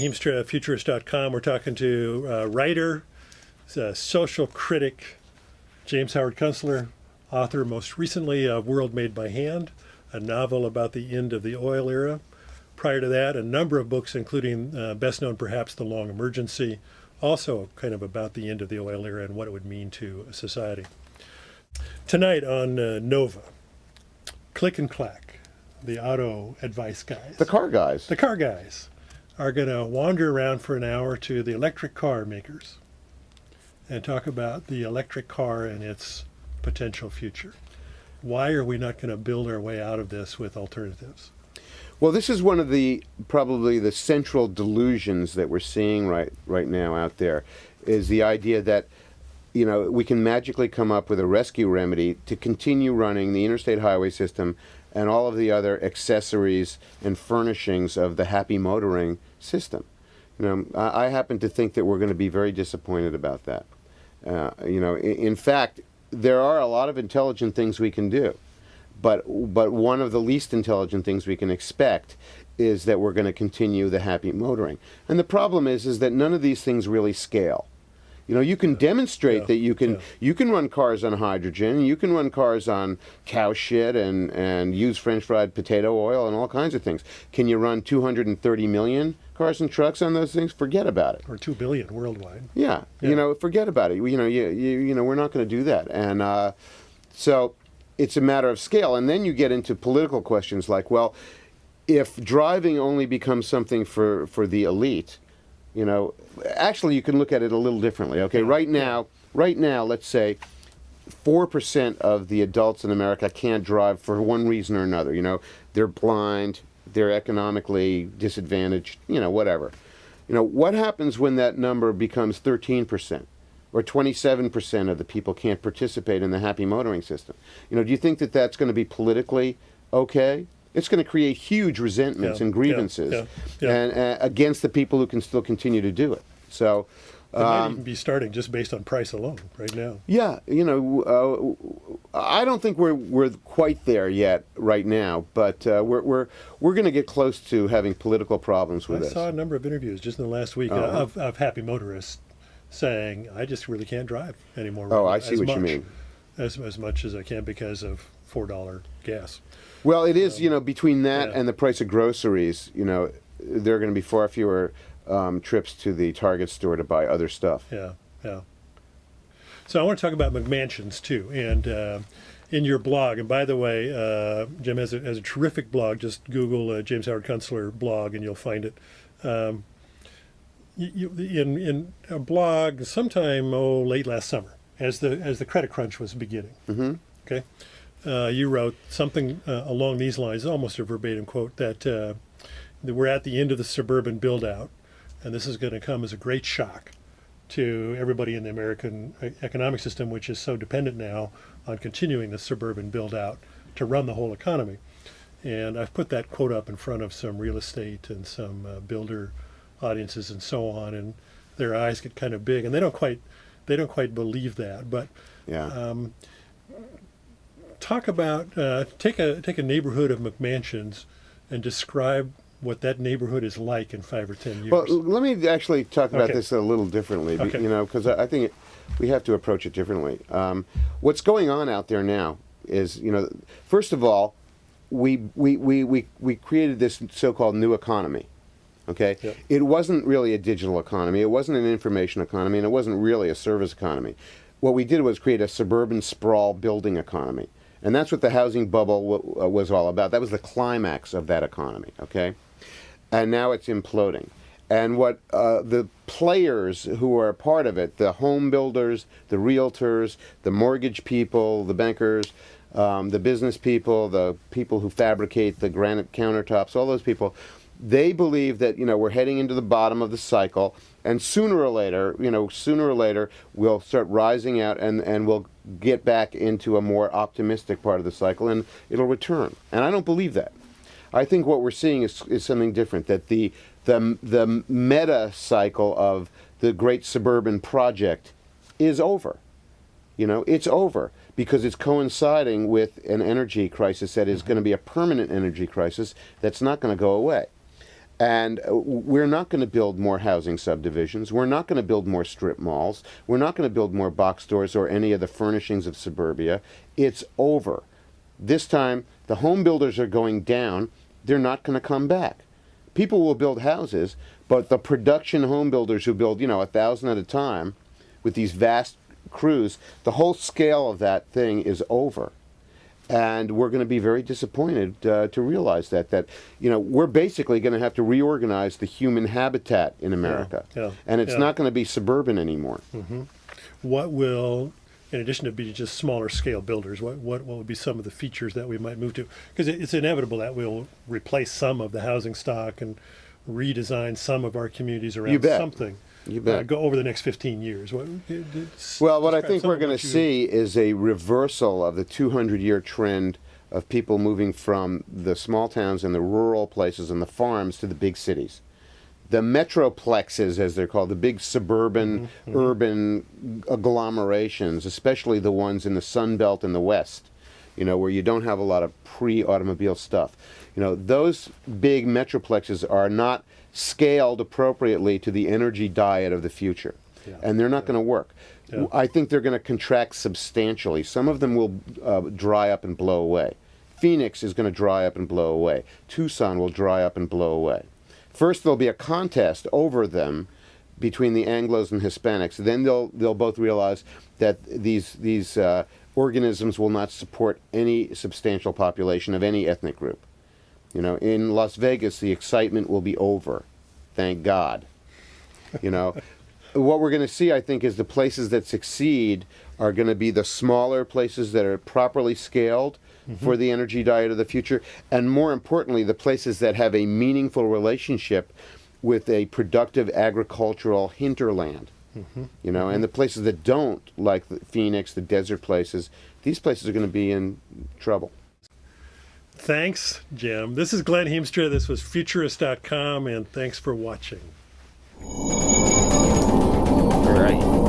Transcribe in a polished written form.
Hiemstra, Futurist.com. We're talking to writer, social critic, James Howard Kunstler, author most recently of World Made by Hand, a novel about the end of the oil era. Prior to that, a number of books, including best known perhaps The Long Emergency, also kind of about the end of the oil era and what it would mean to society. Tonight on Nova, Click and Clack, the auto advice guys. The car guys. The car guys are going to wander around for an hour to the electric car makers and talk about the electric car and its potential future. Why are we not going to build our way out of this with alternatives? Well, this is one of the probably the central delusions that we're seeing right now out there, is the idea that, you know, we can magically come up with a rescue remedy to continue running the interstate highway system and all of the other accessories and furnishings of the happy motoring system. You know, I happen to think that we're going to be very disappointed about that. You know, in fact, there are a lot of intelligent things we can do. But one of the least intelligent things we can expect is that we're going to continue the happy motoring. And the problem is that none of these things really scale. You know, you can demonstrate that you can run cars on hydrogen, you can run cars on cow shit and use French fried potato oil and all kinds of things. Can you run 230 million cars and trucks on those things? Forget about it. Or 2 billion worldwide. Yeah. You know, forget about it. You know, we're not going to do that. And so it's a matter of scale. And then you get into political questions like, well, if driving only becomes something for the elite, you know, actually you can look at it a little differently. Okay, right now, let's say 4% of the adults in America can't drive for one reason or another. You know, they're blind, they're economically disadvantaged, you know, whatever. You know, what happens when that number becomes 13%? Or 27% of the people can't participate in the happy motoring system? You know, do you think that that's going to be politically okay? It's going to create huge resentments and grievances and against the people who can still continue to do it. So it might even be starting just based on price alone right now. Yeah, you know, I don't think we're quite there yet right now, but we're going to get close to having political problems with this. I saw a number of interviews just in the last week of happy motorists saying, I just really can't drive anymore. Oh, I see what you mean. As much as I can because of $4 gas. Well, it is, you know, between that and the price of groceries, you know, there are going to be far fewer trips to the Target store to buy other stuff. Yeah, yeah. So I want to talk about McMansions, too. And in your blog, and by the way, Jim has a terrific blog. Just Google James Howard Kunstler blog and you'll find it. In a blog sometime late last summer, as the credit crunch was beginning. Mm-hmm. Okay, you wrote something along these lines, almost a verbatim quote, that we're at the end of the suburban build-out, and this is going to come as a great shock to everybody in the American economic system, which is so dependent now on continuing the suburban build-out to run the whole economy. And I've put that quote up in front of some real estate and some builder audiences and so on, and their eyes get kind of big, and they don't quite believe that. But talk about take a neighborhood of McMansions and describe what that neighborhood is like in 5 or 10 years. Well, let me actually talk about this a little differently, you know, because I think we have to approach it differently. What's going on out there now is, you know, first of all, we created this so-called new economy. Okay, It wasn't really a digital economy, it wasn't an information economy, and it wasn't really a service economy. What we did was create a suburban sprawl building economy, and that's what the housing bubble was all about. That was the climax of that economy. Okay, and now it's imploding. And what the players who are a part of it, the home builders, the realtors, the mortgage people, the bankers, the business people, the people who fabricate the granite countertops, all those people, they believe that, you know, we're heading into the bottom of the cycle, and sooner or later, we'll start rising out and we'll get back into a more optimistic part of the cycle, and it'll return. And I don't believe that. I think what we're seeing is something different, that the meta cycle of the great suburban project is over. You know, it's over because it's coinciding with an energy crisis that is going to be a permanent energy crisis that's not going to go away. And we're not going to build more housing subdivisions. We're not going to build more strip malls. We're not going to build more box stores or any of the furnishings of suburbia. It's over. This time, the home builders are going down. They're not going to come back. People will build houses, but the production home builders who build, 1,000 at a time with these vast crews, the whole scale of that thing is over. And we're going to be very disappointed to realize that we're basically going to have to reorganize the human habitat in America. And it's not going to be suburban anymore. What will, in addition to being just smaller scale builders, what will be some of the features that we might move to? Because it's inevitable that we'll replace some of the housing stock and redesign some of our communities around something. You bet. Go over the next 15 years. What I think we're going to see is a reversal of the 200-year trend of people moving from the small towns and the rural places and the farms to the big cities. The metroplexes, as they're called, the big suburban, urban agglomerations, especially the ones in the Sun Belt in the West, where you don't have a lot of pre-automobile stuff. Those big metroplexes are not scaled appropriately to the energy diet of the future. And they're not going to work. I think they're going to contract substantially. Some of them will dry up and blow away. Phoenix is going to dry up and blow away. Tucson will dry up and blow away. First, there'll be a contest over them between the Anglos and Hispanics. Then they'll both realize that these organisms will not support any substantial population of any ethnic group. In Las Vegas, the excitement will be over. Thank God. What we're going to see, I think, is the places that succeed are going to be the smaller places that are properly scaled for the energy diet of the future, and more importantly, the places that have a meaningful relationship with a productive agricultural hinterland. And the places that don't, like Phoenix, the desert places, these places are going to be in trouble. Thanks, Jim. This is Glen Hiemstra. This was Futurist.com, and thanks for watching. All right.